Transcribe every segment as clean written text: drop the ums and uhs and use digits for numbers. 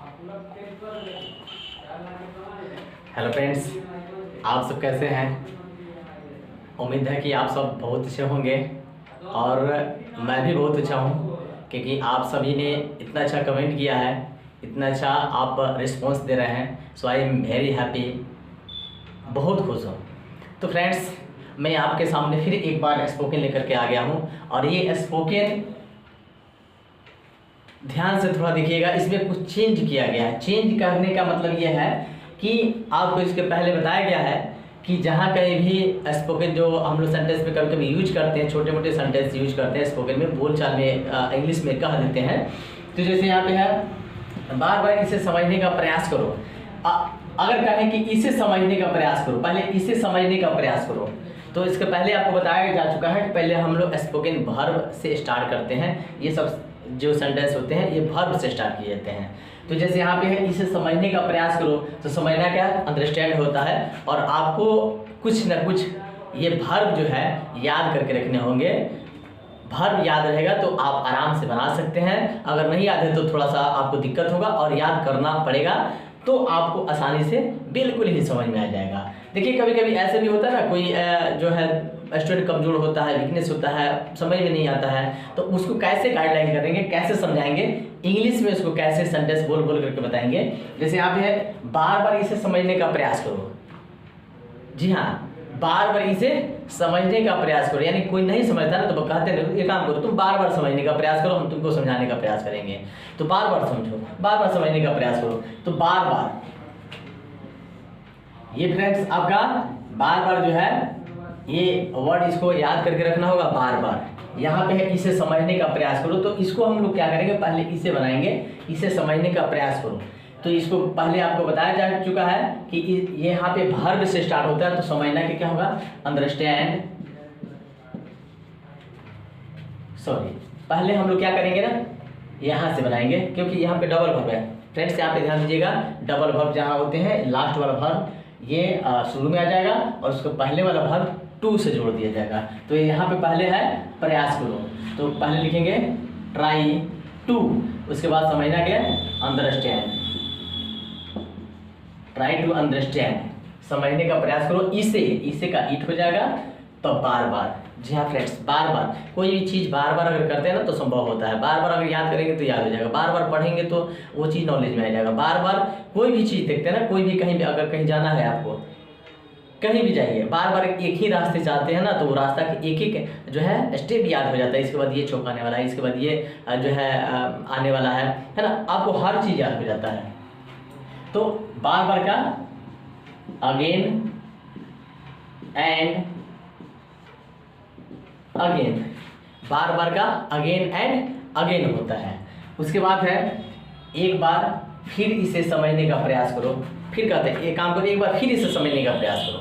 Hello friends, आप सब कैसे हैं। उम्मीद है कि आप सब बहुत अच्छे होंगे और मैं भी बहुत अच्छा हूं, क्योंकि आप सभी ने इतना अच्छा कमेंट किया है, इतना अच्छा आप रिस्पॉन्स दे रहे हैं। सो आई एम वेरी हैप्पी, बहुत खुश हूँ। तो फ्रेंड्स, मैं आपके सामने फिर एक बार स्पोकन लेकर के आ गया हूँ और ये स्पोकन ध्यान से थोड़ा देखिएगा, इसमें कुछ चेंज किया गया है। चेंज करने का मतलब ये है कि आपको इसके पहले बताया गया है कि जहाँ कहीं भी स्पोकन जो हम लोग सेंटेंस में कभी कभी यूज करते हैं, छोटे मोटे सेंटेंस यूज करते हैं स्पोकन में, बोलचाल में इंग्लिश में कह देते हैं। तो जैसे यहाँ पे है, बार बार इसे समझने का प्रयास करो। अगर कहें कि इसे समझने का प्रयास करो, पहले इसे समझने का प्रयास करो, तो इसके पहले आपको बताया जा चुका है कि पहले हम लोग स्पोकन वर्ब से स्टार्ट करते हैं। ये सब जो सेंटेंस होते हैं ये वर्ब से स्टार्ट किए जाते हैं। तो जैसे यहाँ पे है, इसे समझने का प्रयास करो, तो समझना क्या, अंडरस्टैंड होता है। और आपको कुछ ना कुछ ये वर्ब जो है याद करके रखने होंगे। वर्ब याद रहेगा तो आप आराम से बना सकते हैं, अगर नहीं याद है तो थोड़ा सा आपको दिक्कत होगा और याद करना पड़ेगा, तो आपको आसानी से बिल्कुल ही समझ में आ जाएगा। देखिए, कभी कभी ऐसे भी होता है ना, कोई जो है स्टूडेंट कमजोर होता है, वीकनेस होता है, समझ में नहीं आता है, तो उसको कैसे गाइडलाइन करेंगे, कैसे समझाएंगे, इंग्लिश में उसको कैसे सेंटेंस बोल बोल करके बताएंगे। जैसे यहाँ पे है, बार बार इसे समझने का प्रयास करो। जी हाँ, बार बार इसे समझने का प्रयास करो। यानी कोई नहीं समझता ना तो कहते हैं ये काम करो, तुम बार बार समझने का प्रयास करो, हम तुमको समझाने का प्रयास करेंगे। तो बार बार समझो, बार बार समझने का प्रयास करो। तो बार बार ये फ्रेंड्स आपका बार बार जो है ये वर्ड, इसको याद करके रखना होगा बार बार। यहाँ पे है, इसे समझने का प्रयास करो, तो इसको हम लोग क्या करेंगे, पहले इसे बनाएंगे, इसे समझने का प्रयास करो। तो इसको पहले आपको बताया जा चुका है कि ये यहाँ पे वर्ब से स्टार्ट होता है, तो समझना के क्या होगा, अंडरस्टैंड। सॉरी, पहले हम लोग क्या करेंगे ना, यहाँ से बनाएंगे, क्योंकि यहाँ पे डबल वर्ब है। फ्रेंड्स यहाँ पे ध्यान दीजिएगा, डबल वर्ब जहाँ होते हैं, लास्ट वाला वर्ब ये शुरू में आ जाएगा और उसको पहले वाला वर्ब टू से जोड़ दिया जाएगा। तो यहाँ पे पहले है प्रयास करो, तो पहले लिखेंगे ट्राई टू, उसके बाद समझना क्या, अंडरस्टैंड। ट्राई टू अंडरस्टैंड, समझने का प्रयास करो। इसे का इट हो जाएगा, तो बार बार। जी हाँ फ्रेंड्स, बार बार कोई भी चीज़ बार बार अगर करते हैं ना तो संभव होता है। बार बार अगर याद करेंगे तो याद हो जाएगा, बार बार पढ़ेंगे तो वो चीज़ नॉलेज में आ जाएगा। बार बार कोई भी चीज़ देखते हैं ना, कोई भी कहीं भी अगर कहीं जाना है, आपको कहीं भी जाइए, बार बार एक ही रास्ते जाते हैं ना, तो वो रास्ता के एक एक जो है स्टेप याद हो जाता है। इसके बाद ये चौक आने वाला है, इसके बाद ये जो है आने वाला है ना, आपको हर चीज़ याद हो जाता है। तो बार बार का अगेन एंड अगेन, बार बार का अगेन एंड अगेन होता है। उसके बाद है, एक बार फिर इसे समझने का प्रयास करो। फिर कहते हैं एक काम करो, एक बार फिर इसे समझने का प्रयास करो,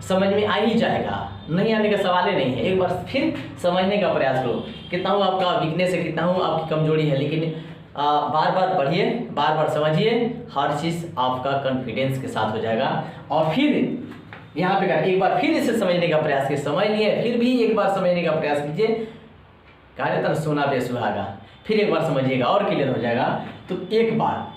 समझ में आ ही जाएगा, नहीं आने का सवाल ही नहीं है। एक बार फिर समझने का प्रयास करो। कितना हो आपका वीकनेस है, कितना हो आपकी कमजोरी है, लेकिन बार बार पढ़िए, बार बार समझिए, हर चीज़ आपका कॉन्फिडेंस के साथ हो जाएगा। और फिर यहाँ पे एक बार फिर इसे समझने का प्रयास कीजिए, समझ लिए फिर भी एक बार समझने का प्रयास कीजिए। कहा जाता है सोना पे सुहागा, फिर एक बार समझिएगा और क्लियर हो जाएगा। तो एक बार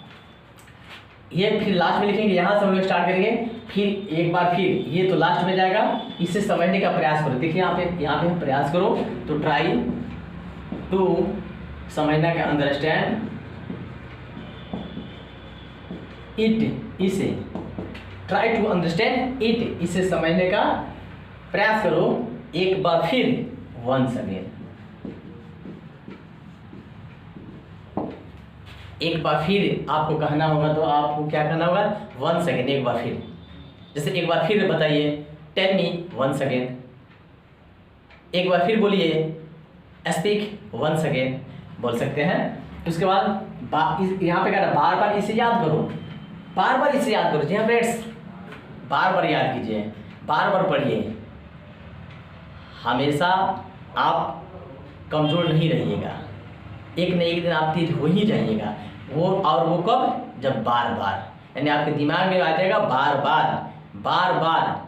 ये फिर लास्ट में लिखेंगे, यहाँ से हम लोग स्टार्ट करेंगे, फिर एक बार फिर ये तो लास्ट में जाएगा। इसे समझने का प्रयास करो। देखिए यहाँ पे प्रयास करो, तो ट्राई टू समझना का अंडरस्टैंड इट, इसे ट्राई टू अंडरस्टैंड इट, इसे समझने का प्रयास करो। एक बार फिर, वंस अगेन, एक बार फिर आपको कहना होगा, तो आपको क्या कहना होगा, वंस अगेन, एक बार फिर। जैसे एक बार फिर बताइए, टेल मी वंस अगेन, एक बार फिर बोलिए, स्पीक वंस अगेन, बोल सकते हैं। उसके बाद यहाँ पे कह रहा है बार बार इसे याद करो, बार बार इसे याद करो। जी हाँ फ्रेंड्स, बार बार याद कीजिए, बार बार पढ़िए, हमेशा आप कमज़ोर नहीं रहिएगा, एक न एक दिन आप तेज हो ही जाइएगा। वो कब, जब बार बार, यानी आपके दिमाग में आ जाएगा बार बार।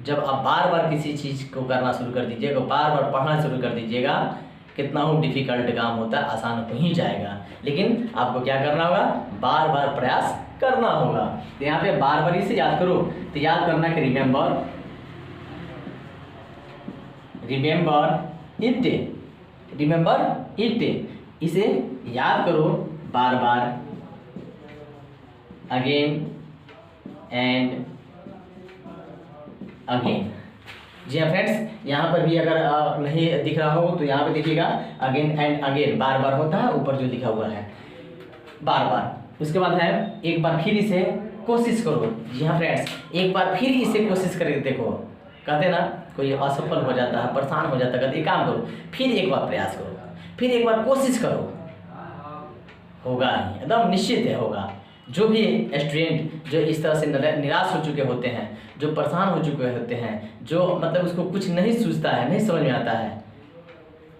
जब आप बार बार किसी चीज़ को करना शुरू कर दीजिएगा, बार बार पढ़ना शुरू कर दीजिएगा, कितना हो डिफ़िकल्ट काम होता है आसान हो ही जाएगा। लेकिन आपको क्या करना होगा, बार बार प्रयास करना होगा। तो यहाँ पे बार बार इसे याद करो। तो याद करना कि रिमेंबर इट, इसे याद करो बार बार, अगेन एंड अगेन। जी हाँ फ्रेंड्स, यहाँ पर भी अगर नहीं दिख रहा हो तो यहाँ पे देखिएगा अगेन एंड अगेन, बार बार होता है ऊपर जो लिखा हुआ है बार बार। उसके बाद है एक बार फिर इसे कोशिश करो। जी हाँ फ्रेंड्स, एक बार फिर इसे कोशिश करके देखो। कहते ना कोई असफल हो जाता है, परेशान हो जाता है, कहते एक काम करो, फिर एक बार प्रयास करो, फिर एक बार कोशिश करो, होगा ही, एकदम निश्चित है होगा। जो भी स्टूडेंट जो इस तरह से निराश हो चुके होते हैं, जो परेशान हो चुके होते हैं, जो मतलब उसको कुछ नहीं सूझता है, नहीं समझ में आता है,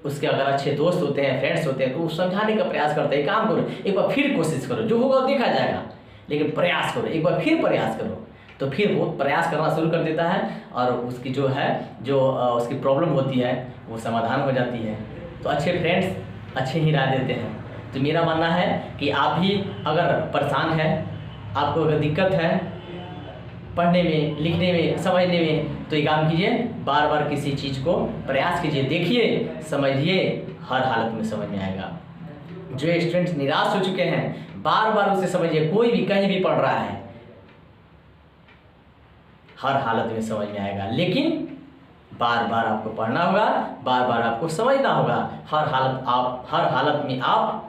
उसके अगर अच्छे दोस्त होते हैं, फ्रेंड्स होते हैं, तो वो समझाने का प्रयास करते हैं, काम करो, एक बार फिर कोशिश करो, जो होगा देखा जाएगा, लेकिन प्रयास करो, एक बार फिर प्रयास करो। तो फिर वो प्रयास करना शुरू कर देता है और उसकी जो है उसकी प्रॉब्लम होती है वो समाधान हो जाती है। तो अच्छे फ्रेंड्स अच्छे ही राय देते हैं। तो मेरा मानना है कि आप भी अगर परेशान है, आपको अगर दिक्कत है पढ़ने में, लिखने में, समझने में, तो ये काम कीजिए, बार बार किसी चीज़ को प्रयास कीजिए, देखिए, समझिए, हर हालत में समझ में आएगा। जो स्टूडेंट्स निराश हो चुके हैं, बार बार उसे समझिए, कोई भी कहीं भी पढ़ रहा है, हर हालत में समझ में आएगा, लेकिन बार बार आपको पढ़ना होगा, बार बार आपको समझना होगा। हर हालत में आप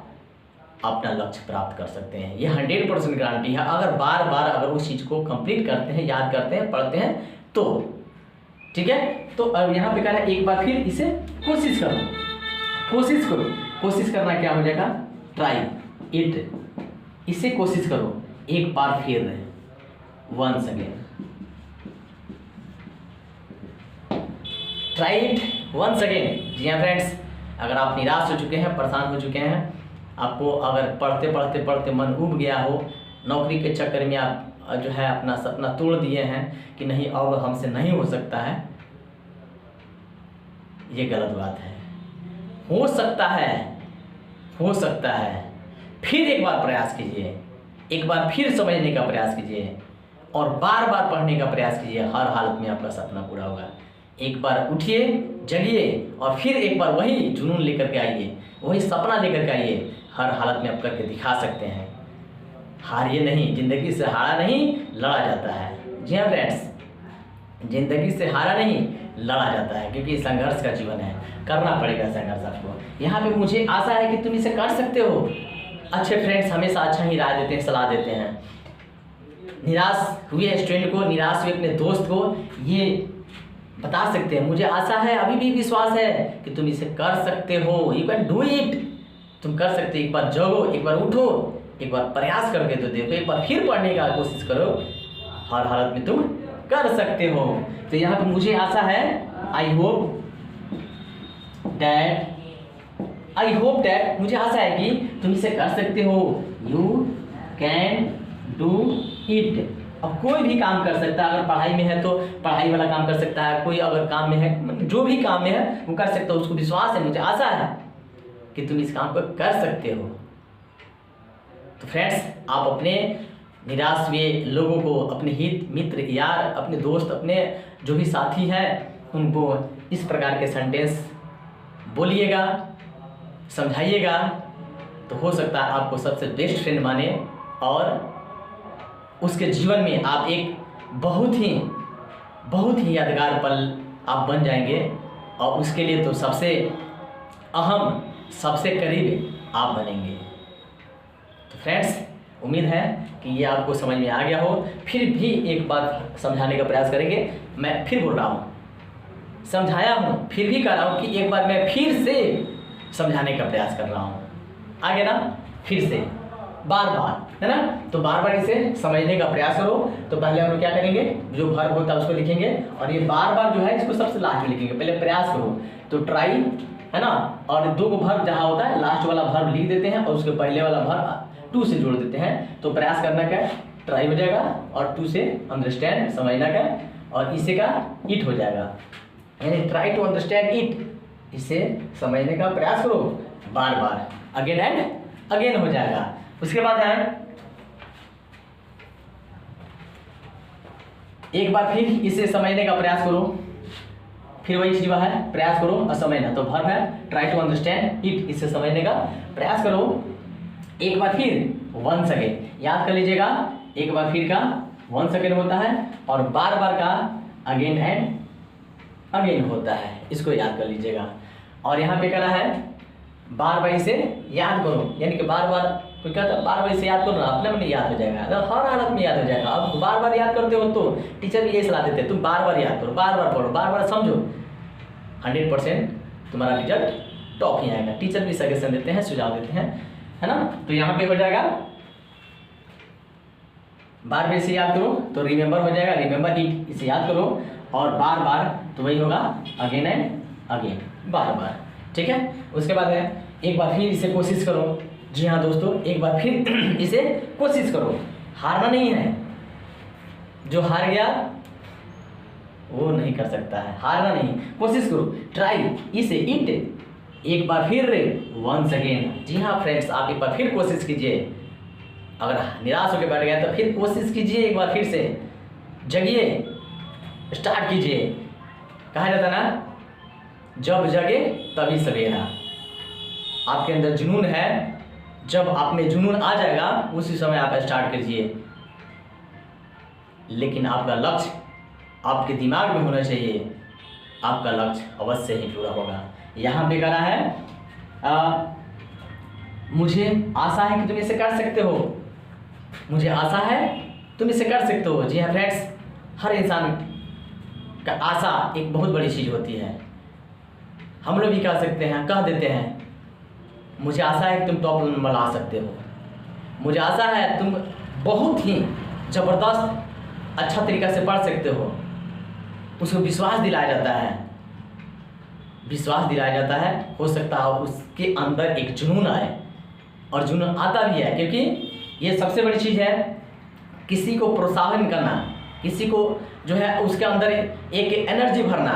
अपना लक्ष्य प्राप्त कर सकते हैं, ये 100% गारंटी है। अगर बार बार अगर उस चीज़ को कंप्लीट करते हैं, याद करते हैं, पढ़ते हैं तो ठीक है। तो अब यहाँ पे कह रहा है एक बार फिर इसे कोशिश करो, कोशिश करो। कोशिश करना क्या हो जाएगा, ट्राई इट, इसे कोशिश करो एक बार फिर, once again, try it once again. जी हाँ फ्रेंड्स, अगर आप निराश हो चुके हैं, परेशान हो चुके हैं, आपको अगर पढ़ते मन उब गया हो, नौकरी के चक्कर में आप जो है अपना सपना तोड़ दिए हैं कि नहीं अब हमसे नहीं हो सकता है, ये गलत बात है। हो सकता है, फिर एक बार प्रयास कीजिए, एक बार फिर समझने का प्रयास कीजिए और बार बार पढ़ने का प्रयास कीजिए, हर हालत में आपका सपना पूरा होगा। एक बार उठिए, जगिए और फिर एक बार वही जुनून लेकर के आइए, वही सपना लेकर के आइए, हर हालत में आप करके दिखा सकते हैं। हारिए नहीं, जिंदगी से हारा नहीं लड़ा जाता है। जी हाँ फ्रेंड्स, जिंदगी से हारा नहीं लड़ा जाता है, क्योंकि संघर्ष का जीवन है, करना पड़ेगा संघर्ष आपको। यहाँ पे मुझे आशा है कि तुम इसे कर सकते हो। अच्छे फ्रेंड्स हमेशा अच्छा ही राय देते हैं, सलाह देते हैं। निराश हुए स्टूडेंट को, निराश हुए अपने दोस्त को ये बता सकते हैं, मुझे आशा है, अभी भी विश्वास है कि तुम इसे कर सकते हो। यू कैन डू इट, तुम कर सकते हो। एक बार जगो, एक बार उठो, एक बार प्रयास करके तो देखो, एक बार फिर पढ़ने का कोशिश करो, हर हालत में तुम कर सकते हो। तो यहाँ पे मुझे आशा है, आई होप दैट मुझे आशा है कि तुम इसे कर सकते हो। You can do it. अब कोई भी काम कर सकता है, अगर पढ़ाई में है तो पढ़ाई वाला काम कर सकता है, कोई अगर काम में है, जो भी काम में है वो कर सकता है, उसको विश्वास है, मुझे आशा है कि तुम इस काम को कर सकते हो। तो फ्रेंड्स, आप अपने निराश हुए लोगों को, अपने हित मित्र, यार, अपने दोस्त, अपने जो भी साथी हैं, उनको इस प्रकार के सेंटेंस बोलिएगा, समझाइएगा, तो हो सकता है आपको सबसे बेस्ट फ्रेंड माने और उसके जीवन में आप एक बहुत ही यादगार पल आप बन जाएंगे। और उसके लिए तो सबसे अहम, सबसे करीब आप बनेंगे। तो फ्रेंड्स, उम्मीद है कि ये आपको समझ में आ गया हो। फिर भी एक बार समझाने का प्रयास करेंगे। मैं फिर बोल रहा हूँ, समझाया हूँ, फिर भी कह रहा हूँ कि एक बार मैं फिर से समझाने का प्रयास कर रहा हूँ। आगे ना, फिर से बार बार, है ना। तो बार बार इसे समझने का प्रयास करो। तो पहले हम लोग क्या करेंगे, जो वर्ब होता है उसको लिखेंगे और ये बार बार जो है इसको सबसे लास्ट में लिखेंगे। पहले प्रयास करो, तो ट्राई, है ना, और दो को वर्ब जहाँ होता है लास्ट वाला वर्ब लिख देते हैं और उसके पहले वाला वर्ब टू से जोड़ देते हैं। तो प्रयास करना का ट्राई हो जाएगा और टू से अंडरस्टैंड, समझना का, और इसे का इट हो जाएगा, यानी ट्राई टू अंडरस्टैंड इट। इसे समझने का प्रयास करो बार बार, अगेन एंड अगेन हो जाएगा। उसके बाद है एक बार फिर इसे समझने का प्रयास करो, फिर वही चीज है प्रयास करो और समझना। तो वर्ब है ट्राई टू अंडरस्टैंड इट, इसे समझने का प्रयास करो। एक बार फिर वंस अगेन, याद कर लीजिएगा, एक बार फिर का वंस अगेन होता है और बार बार का अगेन एंड अगेन होता है, इसको याद कर लीजिएगा। और यहाँ पे करा है बार बार इसे याद करो, यानी कि बार बार कोई कहता है बार बार इसे याद करो ना, अपने में याद हो जाएगा, हर हालत में याद हो जाएगा। अब बार बार याद करते हो तो टीचर भी यही सलाह देते हैं, तुम बार बार याद करो, बार बार पढ़ो, बार बार समझो, 100% तुम्हारा रिजल्ट टॉप ही आएगा। टीचर भी सजेशन देते हैं, सुझाव देते हैं, है ना। तो यहाँ पे हो जाएगा बार बार इसे याद करो तो रिमेंबर हो जाएगा, रिमेंबर इट, इसे याद करो। और बार बार तो वही होगा अगेन एंड अगेन, बार बार, ठीक है। उसके बाद है एक बार फिर इसे कोशिश करो। जी हाँ दोस्तों, एक बार फिर इसे कोशिश करो, हारना नहीं है। जो हार गया वो नहीं कर सकता है, हारना नहीं, कोशिश करो, ट्राई इसे इट, एक बार फिर वंस अगेन। जी हाँ फ्रेंड्स, आप एक बार फिर कोशिश कीजिए। अगर निराश होकर बैठ गया तो फिर कोशिश कीजिए, एक बार फिर से जगिए, स्टार्ट कीजिए। कहा जाता ना, जब जगे तभी सवेरा। आपके अंदर जुनून है, जब आप में जुनून आ जाएगा उसी समय आप स्टार्ट कीजिए। लेकिन आपका लक्ष्य आपके दिमाग में होना चाहिए, आपका लक्ष्य अवश्य ही पूरा होगा। यहाँ पे करा है मुझे आशा है कि तुम इसे कर सकते हो, मुझे आशा है तुम इसे कर सकते हो। जी हाँ फ्रेंड्स, हर इंसान का आशा एक बहुत बड़ी चीज़ होती है। हम लोग भी कह सकते हैं, कह देते हैं मुझे आशा है कि तुम टॉप नंबर ला सकते हो, मुझे आशा है तुम बहुत ही ज़बरदस्त अच्छा तरीक़ा से पढ़ सकते हो। उसको विश्वास दिलाया जाता है, विश्वास दिलाया जाता है। हो सकता है उसके अंदर एक जुनून आए, और जुनून आता भी है, क्योंकि ये सबसे बड़ी चीज़ है, किसी को प्रोत्साहन करना, किसी को जो है उसके अंदर एक एनर्जी भरना,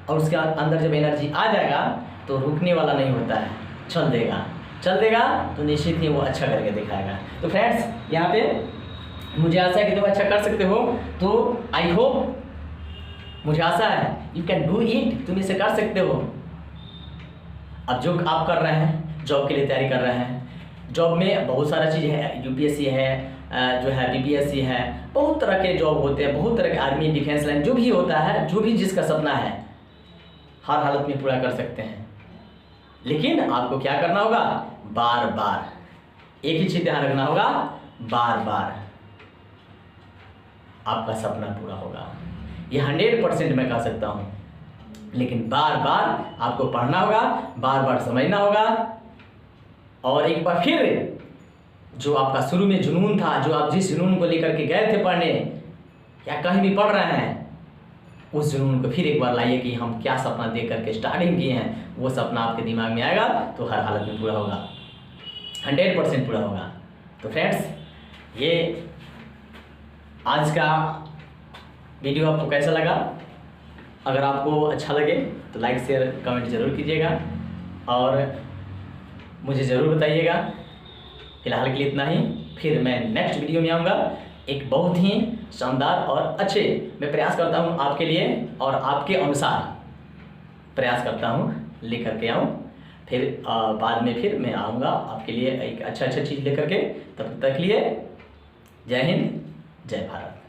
और उसके अंदर जब एनर्जी आ जाएगा तो रुकने वाला नहीं होता है, चल देगा, चल देगा तो निश्चित ही वो अच्छा करके दिखाएगा। तो फ्रेंड्स, यहाँ पे मुझे आशा है कि तुम अच्छा कर सकते हो। तो आई होप, मुझे आशा है यू कैन डू इट, तुम इसे कर सकते हो। अब जो आप कर रहे हैं, जॉब के लिए तैयारी कर रहे हैं, जॉब में बहुत सारा चीज़ है, यूपीएससी है, जो है बीपीएससी है, बहुत तरह के जॉब होते हैं, बहुत तरह के आर्मी, डिफेंस लाइन, जो भी होता है, जो भी जिसका सपना है, हर हालत में पूरा कर सकते हैं। लेकिन आपको क्या करना होगा, बार बार एक ही चीज़ ध्यान रखना होगा, बार बार आपका सपना पूरा होगा। ये 100% मैं कह सकता हूँ। लेकिन बार बार आपको पढ़ना होगा, बार बार समझना होगा, और एक बार फिर जो आपका शुरू में जुनून था, जो आप जिस जुनून को लेकर के गए थे पढ़ने या कहीं भी पढ़ रहे हैं, उस जुनून को फिर एक बार लाइए कि हम क्या सपना देख करके स्टार्टिंग किए हैं, वो सपना आपके दिमाग में आएगा तो हर हालत में पूरा होगा, 100% पूरा होगा। तो फ्रेंड्स, ये आज का वीडियो आपको कैसा लगा? अगर आपको अच्छा लगे तो लाइक शेयर कमेंट ज़रूर कीजिएगा, और मुझे ज़रूर बताइएगा। फिलहाल के लिए इतना ही, फिर मैं नेक्स्ट वीडियो में आऊँगा एक बहुत ही शानदार और अच्छे, मैं प्रयास करता हूँ आपके लिए और आपके अनुसार प्रयास करता हूँ लेकर के आऊँ। फिर बाद में फिर मैं आऊँगा आपके लिए एक अच्छा चीज़ लेकर के। तब तक के लिए जय हिंद, जय भारत।